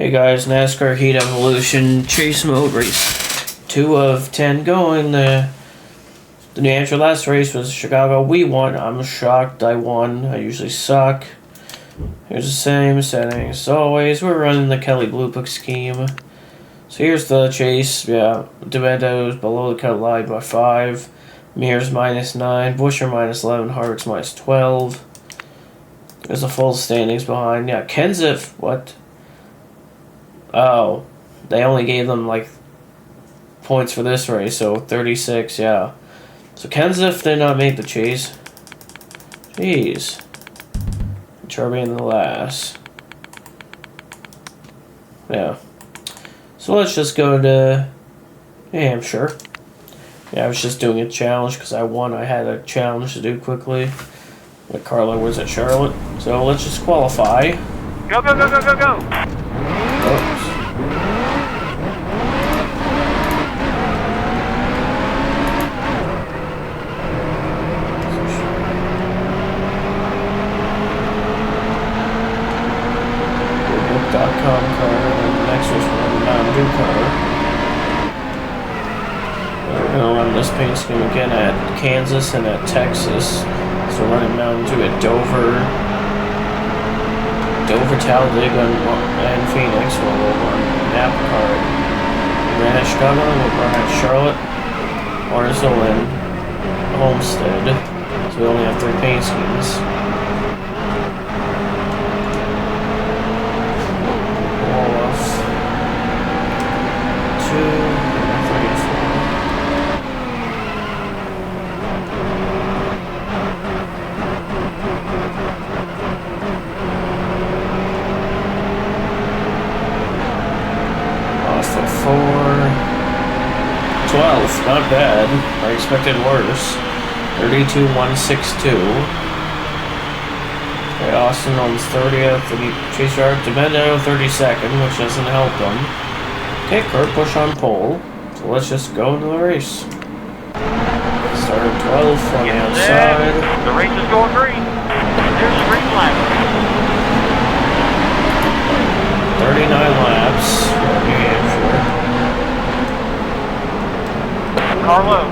Hey guys, NASCAR Heat Evolution Chase Mode Race 2 of 10 going. The New Hampshire last race was Chicago. We won. I'm shocked I won. I usually suck. Here's the same settings as always. We're running the Kelly Blue Book scheme. So here's the chase. Yeah, Demento's below the cut line by 5. Mears -9. Busher -11. Harvick's -12. There's the full standings behind. Yeah, Kenseth, what? Oh, they only gave them, like, points for this race, so 36, yeah. So Kenseth did not make the chase. Jeez. Charby in the last. Yeah. So let's just go to Hampshire. Yeah, I was just doing a challenge because I won. I had a challenge to do quickly. But Carlo was at Charlotte. So let's just qualify. Go, go, go, go, go, go! Oops. .com car, and the next was for the Mountain Dew car. We're going to run this paint scheme again at Kansas and at Texas. So we're running Mountain Dew at Dover, Talladega, and Phoenix. We'll run Napa car. We ran at Chicago, we'll run at Charlotte, Martinsville, and Homestead. So we only have 3 paint schemes. Not bad. I expected worse. 32.162. Okay, Austin owns 30th. The chase yard. Demendo 32nd, which doesn't help them. Okay, Kurt Busch on pole. So let's just go into the race. Start at 12 on the outside. The race is going green. There's the green flag. 39 laps for New Hampshire. Carlo.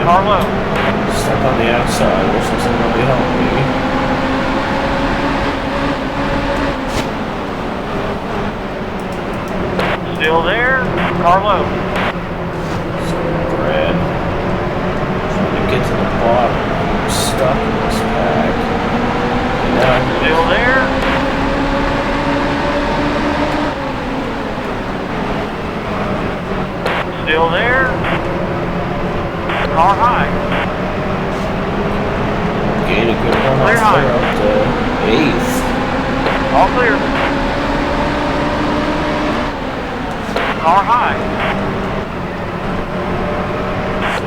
Carlo. Stuck on the outside, which doesn't really help me. Still there. Carlo. So Brad. Trying to get to the bottom. I'm stuck in this pack. Now still there. Still there. Car high. Gain a good one Clear off high. there up to 8th. All clear. Car high.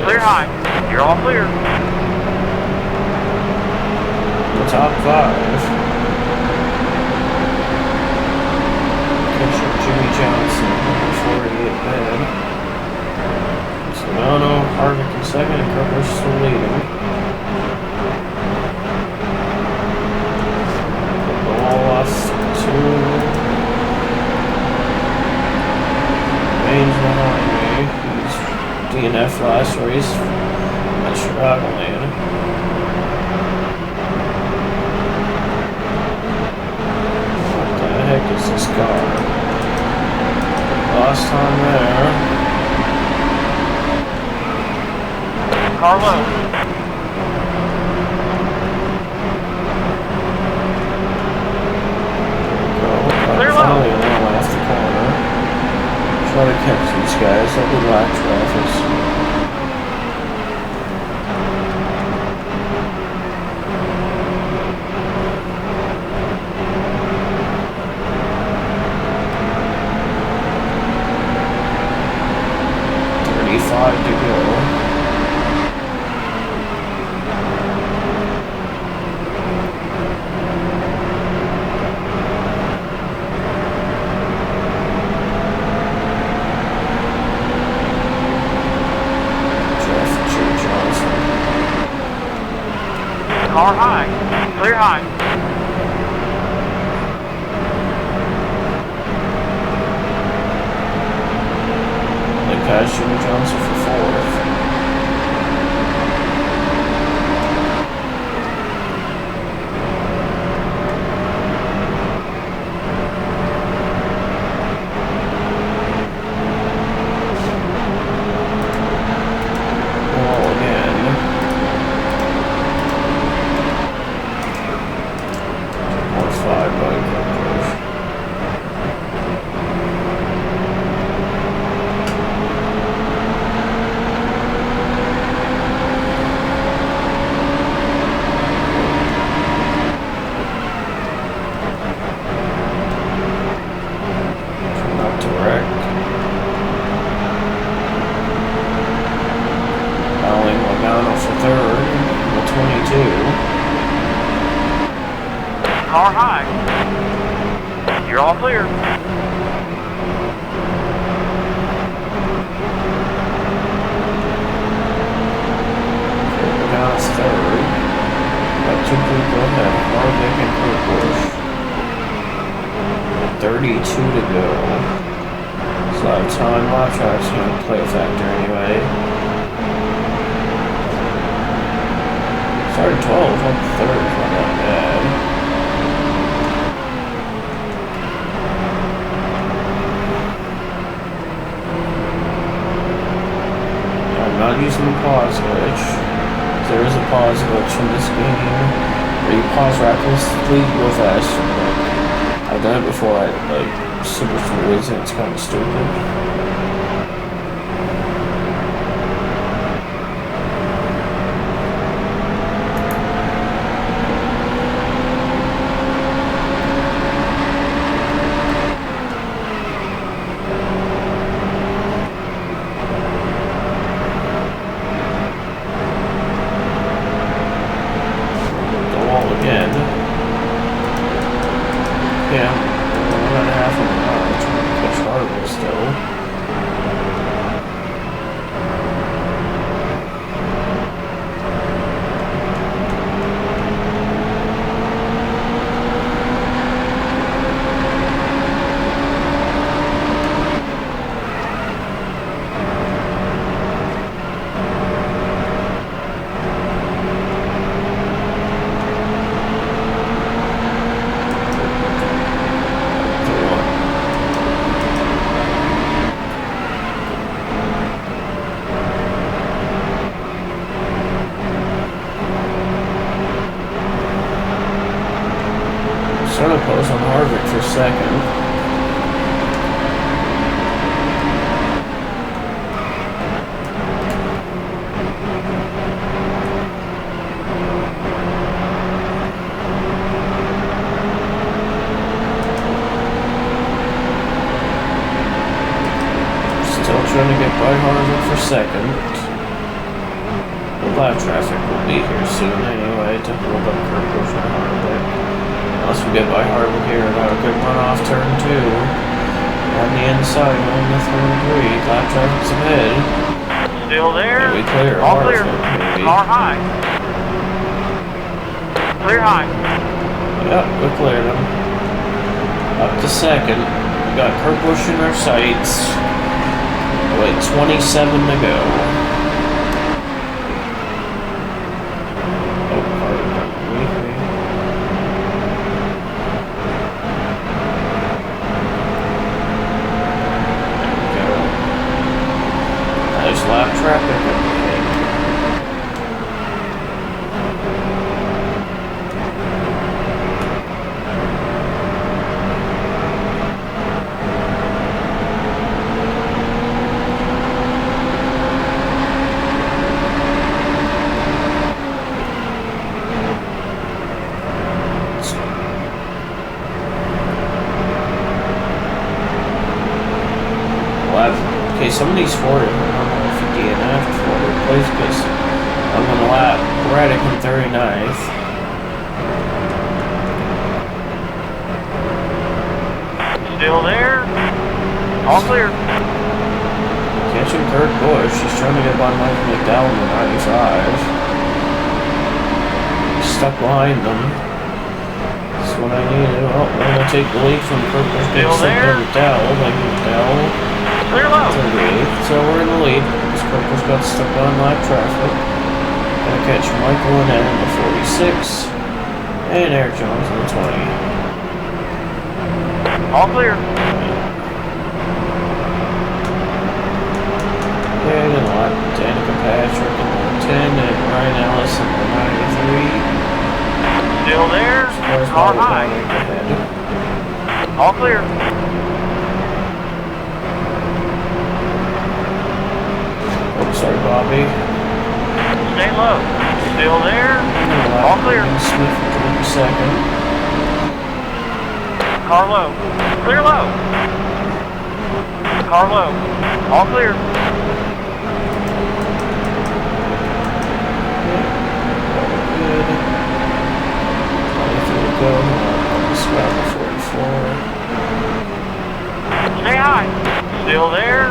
Clear high. You're all clear. The top 5. Catcher Jimmy Johnson, 48 bad. No, Harvick in second, and Kurt Busch still leading. The ball off to Baines behind me. He's DNF last race at Chicagoland. What the heck is this car? Lost time there. Carlo. Clear low. Finally, now off the corner. Try to catch these guys. I'll be lap traffic. 35 to go. Car high. Clear high. They passed Jimmy Johnson for 4th. Car high. You're all clear. That's 3rd. Got 2 people ahead. Harvick and Kurt Busch. 32 to go. So time lap tracks gonna play a factor anyway. Started 12 on 3rd, not that bad. I'm not using the pause glitch. There is a pause glitch in this game where you pause recklessly real fast. I've done it before. I super for reason. It's kind of stupid. Yeah, 1.5 of an hour trying to catch Harvick still. Started close on Harvick for 2nd. Still trying to get by Harvick for 2nd. The lap traffic will be here soon anyway to hold up Kurt Busch and Harvick. Unless we get by Harvick here, got a good run off turn 2. On the inside, on the turn 3. Lap traffic's ahead. Still there. Yeah, we clear. All clear. Maybe. Car high. Clear high. Yep, we cleared him. Up to 2nd. We got Kurt Busch in our sights. Wait, 27 to go. Lap traffic. Okay, some of these Ford DNF for their place because I'm gonna lap Reddick in 39th. Still there. All clear. Catching Kurt Busch. He's trying to get by Mike McDowell in 95. stuck behind them. That's what I needed. Well, we're gonna take the lead from Purple's big Still stuck there? over Dowell. Like Dowell. Clear low. 38th, so we're in the lead. This Purple's got stuck on live traffic. Gonna catch Michael and Ed in the 46. And Eric Jones in the 20. All clear. And in the lap, Danica Patrick in the 10 and Ryan Ellis in the 93. Still there. Cars Car Bobby high. Bonner ahead. All clear. Oh, sorry, Bobby. Stay low. Still there. All clear. Smith in the second. Car low. Clear low. Car low. All clear. Good. 23 to go. On the scrap 44. Stay high. Still there.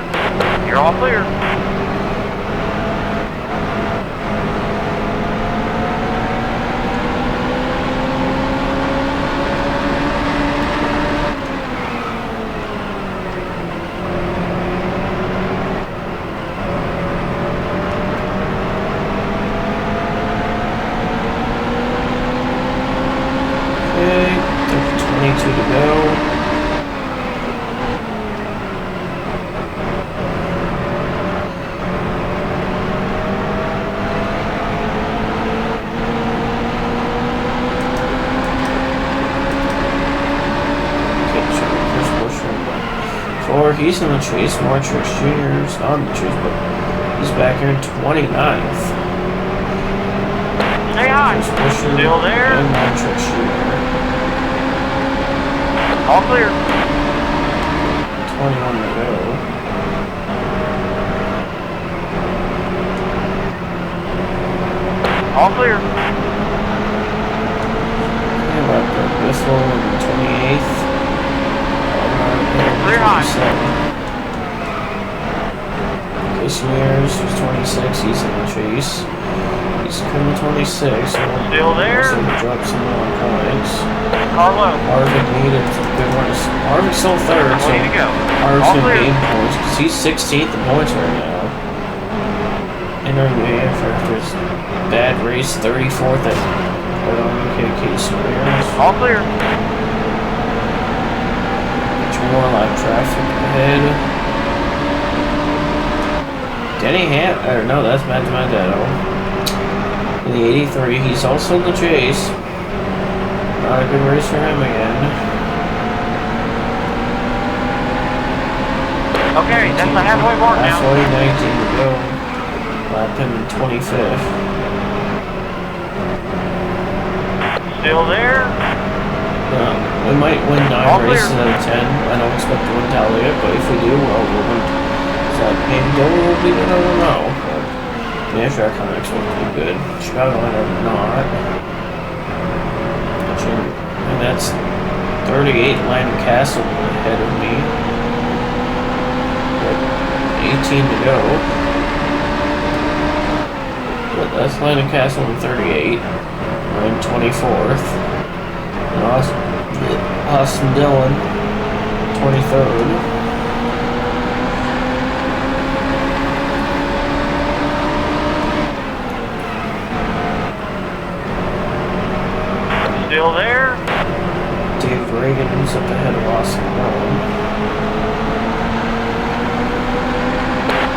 You're all clear. Okay, 22 to go. He's in the chase. Martrix Jr. is not in the chase, but he's back here in 29th. Stay high. Still there. And Martrix Jr. All clear. 21 to go. All clear. And left up Biffle in the 28th. Clear high. Casey Mears, who's 26, he's in the chase. He's coming 26. Still there. So he drops some more points. Car low. Harvick needed a good one. Harvick's still third, so 20 to go. Harvick's All gonna clear. gain points because he's 16th in points right now. Entering the AF after his bad race, 34th at Casey Mears. All clear. More live traffic ahead. Denny no, that's Matt Madetto. In the 83, he's also in the chase. Not a good race for him again. Okay, that's the halfway mark now. Halfway, 19 to go. Lap him in 25th. Still there. We might win 9 All clear. races out of 10. I don't expect to win Elliott, but if we do, well, we'll win. So maybe Dover will be good, I don't know. But the Hampshire I kind of expect to be good. Chicago I don't not. And that's 38 Landon Castle ahead of me. But 18 to go. But that's Landon Castle in 38. We're in 24th. Austin Dillon, 23rd. Still there. Dave Reagan's up ahead of Austin Dillon.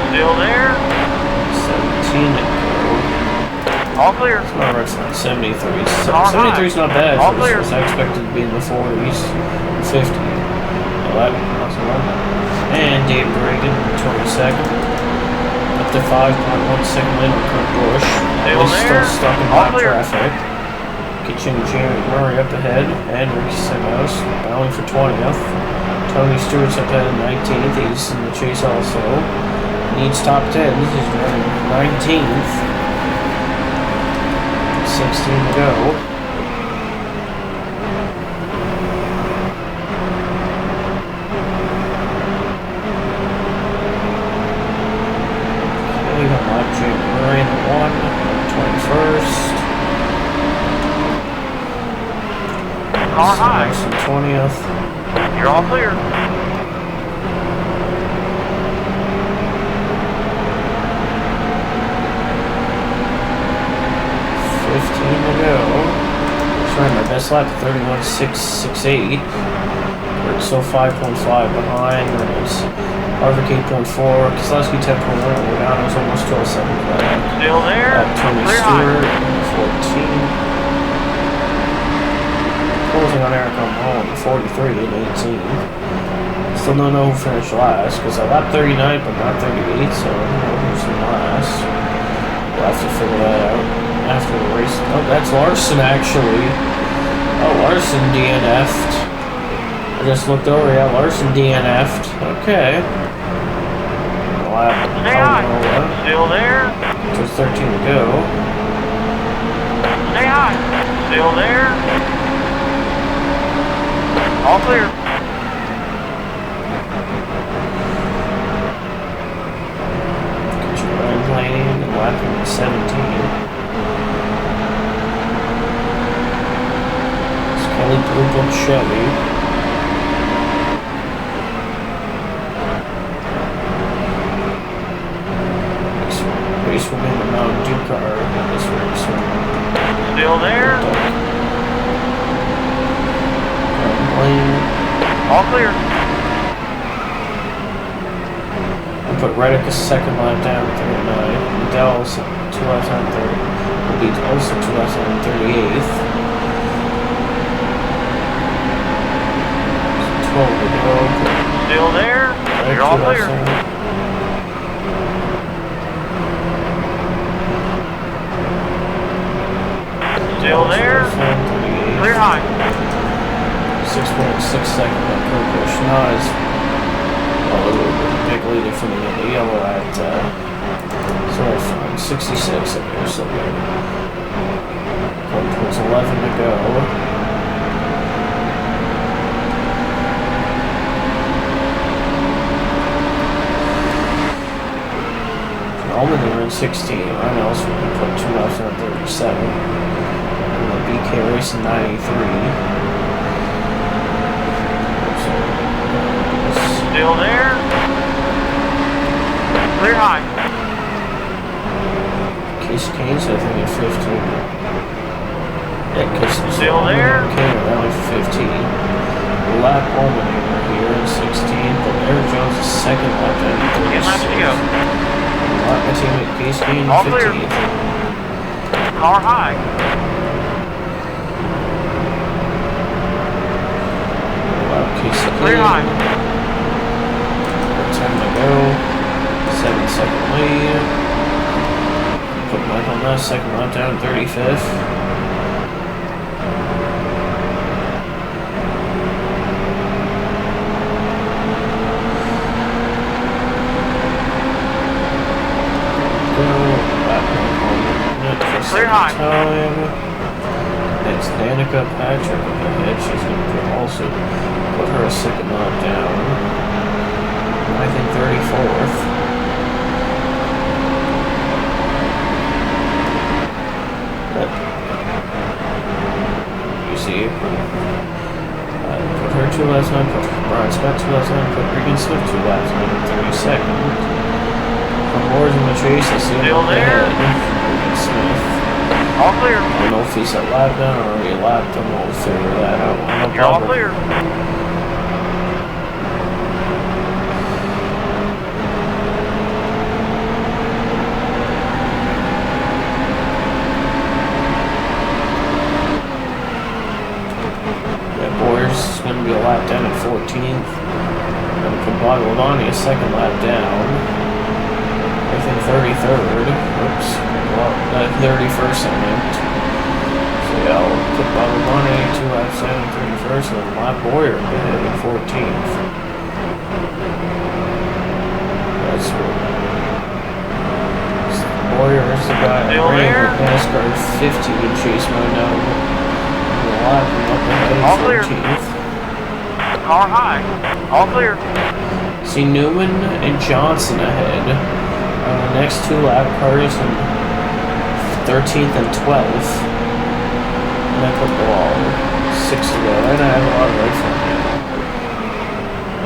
Still there. 17 to go. All clear. It's not right, it's not 73. All 73 is not bad. All For clear. this race. I expected to be in the 40s, 50. 11, awesome. And Dave Reagan, 22nd. Up to 5.1 second lead on Kurt Busch. Still He's there. still stuck in All black clear. traffic. Kitchen Jamie Murray up ahead. And Ricky Simos battling for 20th. Tony Stewart's up ahead in 19th. He's in the chase also. Needs top 10. He's running 19th. 16 to go. Okay, we got Mike J. Murray in the 1, 21st. Car high. Larson 20th. You're all clear. 15 to go. Sorry, my best lap 31.668. We're still 5.5 behind. Then it's Harvick 8.4. Keselowski 10.1. Logano's almost 12.7. Still there. Tony Clear Stewart high. 14. Closing on Eric Almirola 43 and 18. Still don't know who finished last because I lapped 39 but not 38, so I don't know who's in last. We'll have to figure that out after the race. Oh, that's Larson actually. Oh, Larson DNF'd. I just looked over. Yeah, Larson DNF'd. Okay. Lap Stay high. Still there. There's 13 to go. Stay high. Still there. All clear. Get your line lane and lapping at 17. It's Kelly Blue Book Chevy. Next race will be the Mountain Dew car in this race. Still there. Lane. All clear. I put Reddick a second lap down at 39. Dell's 2 laps on 30. Will be also 2 laps on 38th. 12 to go. Still there. You're all clear. Still there. Clear high. 6.6 second lap per push. Not as well, a little bit big lead from the yellow at so that's fine. 66 up there, so good. Going towards 11 to go. Allman they were in 16. Ryan Ellsworth would put 2 laps on 37. And the BK race in 93. Still there. Clear high. Case Keynes, I think, at 15. Yeah, Case Still there. Kane around 15. Lap Allman here in 16. But Eric Jones is second lap down at 36. 10 laps to go. Lap my teammate Case Keynes All 15th. clear. Car high. Lap Case Clear high. 10 to go. 7-second lead. Put Michael Ness second lap down at 35th. Clear high. Time. It's Danica Patrick up ahead. She's going to also put her a second lap down. I think 34th. But you see, put her 2 laps on, put Brian Scott 2 laps on, put Regan Smith 2 laps on, 32nd. From Wars in the chase, I see him Still up there. ahead. Regan Smith. All clear. I don't know if he's at lap down or already lapped him. We'll figure that out. No You're all problem. clear. Yeah, Boyers is going to be a lap down at 14th. Going to put Bogolani a second lap down. I think 33rd. Oops. Well, 31st I meant. So yeah, I'll put Bogolani 2 laps down at 31st and then lap Boyer ahead at 14th. That's what. Boyer is the guy I Still ran there? with NASCAR 50 and chase mode now. Lap him up ahead All at clear. 14th. Car high. All clear. See Newman and Johnson ahead. On the next 2 lap cars in 13th and 12th. And I put Waller. 6 to go, and I have a lot of red for you.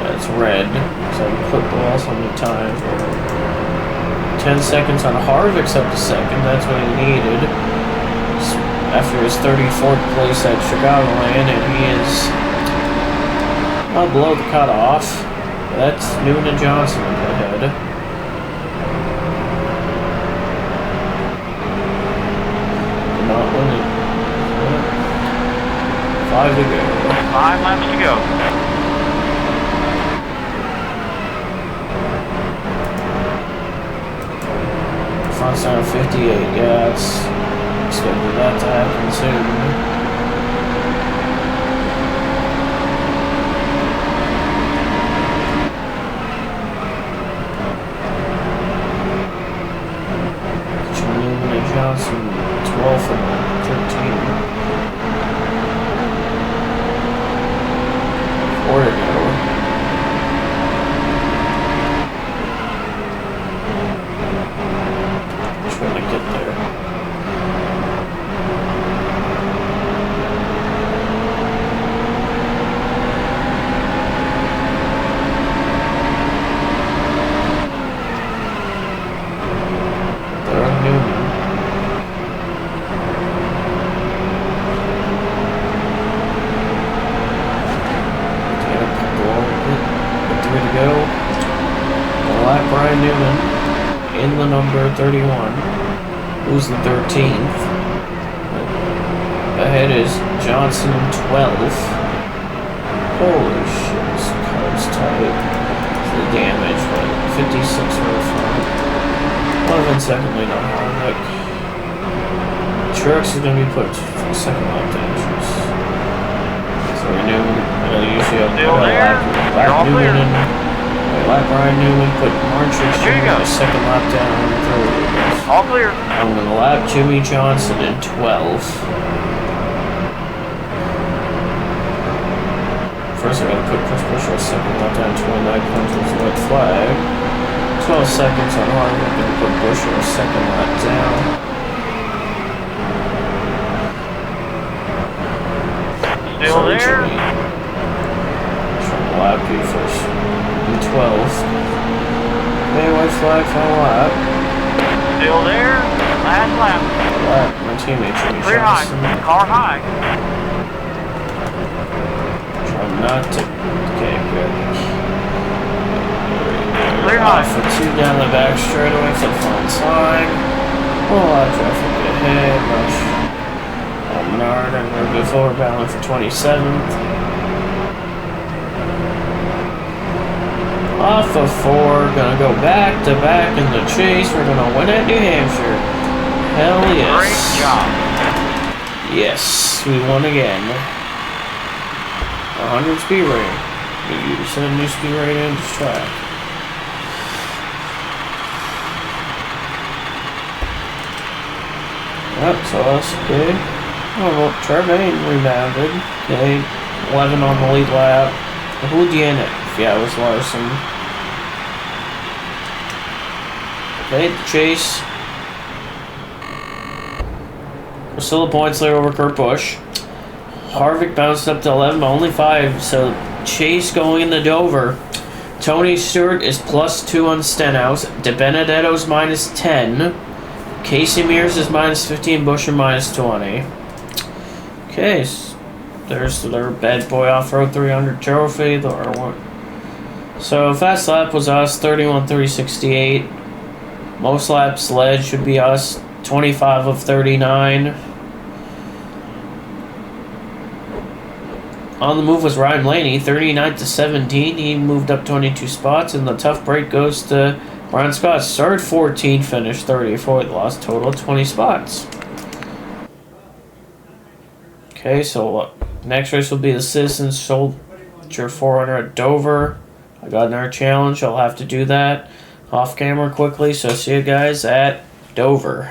Yeah, it's red, so I can put balls on the time. 10 seconds on Harvick's up to second, that's what he needed. After his 34th place at Chicagoland, and he is well below the cutoff. That's Newman and Johnson ahead. Did not win it. 5 to go. 5 laps to go. Front's down 58. Yeah, it's expected that to happen soon. Johnson, 12 from 13. 4 to go. Trying to get there. They're on Newman. Brian Newman in the number 31, who's the 13th. Ahead is Johnson in 12th. Holy shit, this car's tight. The damage, but 56 for the front. 11 second lead on Harvick. Truex is going to be put for second lap dangerous. So Newman, usually up lap Newman and lap Brian Newman, put March's Jr. second lap down on the third. All clear. I'm going to lap Jimmy Johnson in 12. First, I got to put Chris Buescher second lap down, 29 punches, white flag. 12 seconds on Harvick, I'm going to put Buescher second lap down. Still Sorry, there. Jimmy. Trying to lap you first. 12. Okay, white flag, final lap. Still there. Last lap. Lap, my teammate Jimmy Clear Johnson. high. Car high. Try not to. Okay, good. Clear high. For 2 down the back straightaway for the front side. Whole lot of traffic ahead. Rush. Menard and we're good forward battling for 27th. Off of 4, gonna go back to back in the chase. We're gonna win at New Hampshire. Hell yes. Great job. Yes, we won again. 100 speed rating. You set a new speed rating in this track. Yep, so that's good. Oh, well, Trevane rebounded. Okay, 11 on the lead lap. Who would you in it? Yeah, it was Larson. Okay, the chase. We're still a points leader over Kurt Busch. Harvick bounced up to 11, but only 5. So chase going into Dover. Tony Stewart is +2 on Stenhouse. DeBenedetto's -10. Casey Mears is -15. Buescher -20. Okay, so there's their Bad Boy Off-Road 300 trophy. So fast lap was us, 31:30.68. Most laps led should be us, 25 of 39. On the move was Ryan Blaney, 39-17. He moved up 22 spots, and the tough break goes to Brian Scott. Started 14, finished 34th, lost total 20 spots. Okay, so next race will be the Citizens Soldier 400 at Dover. I got another challenge. I'll have to do that off camera quickly. So see you guys at Dover.